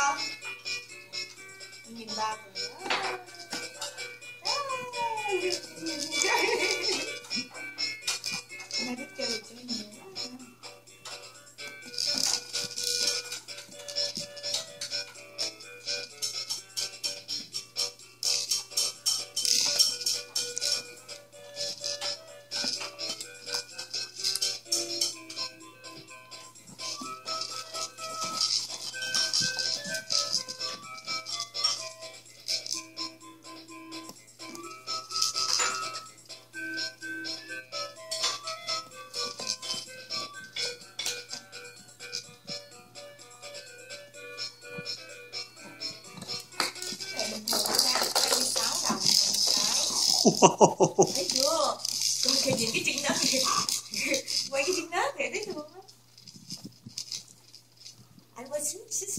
con. Nhìn ba cười. Mày biết chơi được chơi nhiều quá. Thấy chưa? Tôi kìa nhìn cái chân đó kìa. Quay cái chân đó kìa, thấy thương lắm. Anh quay xíu xíu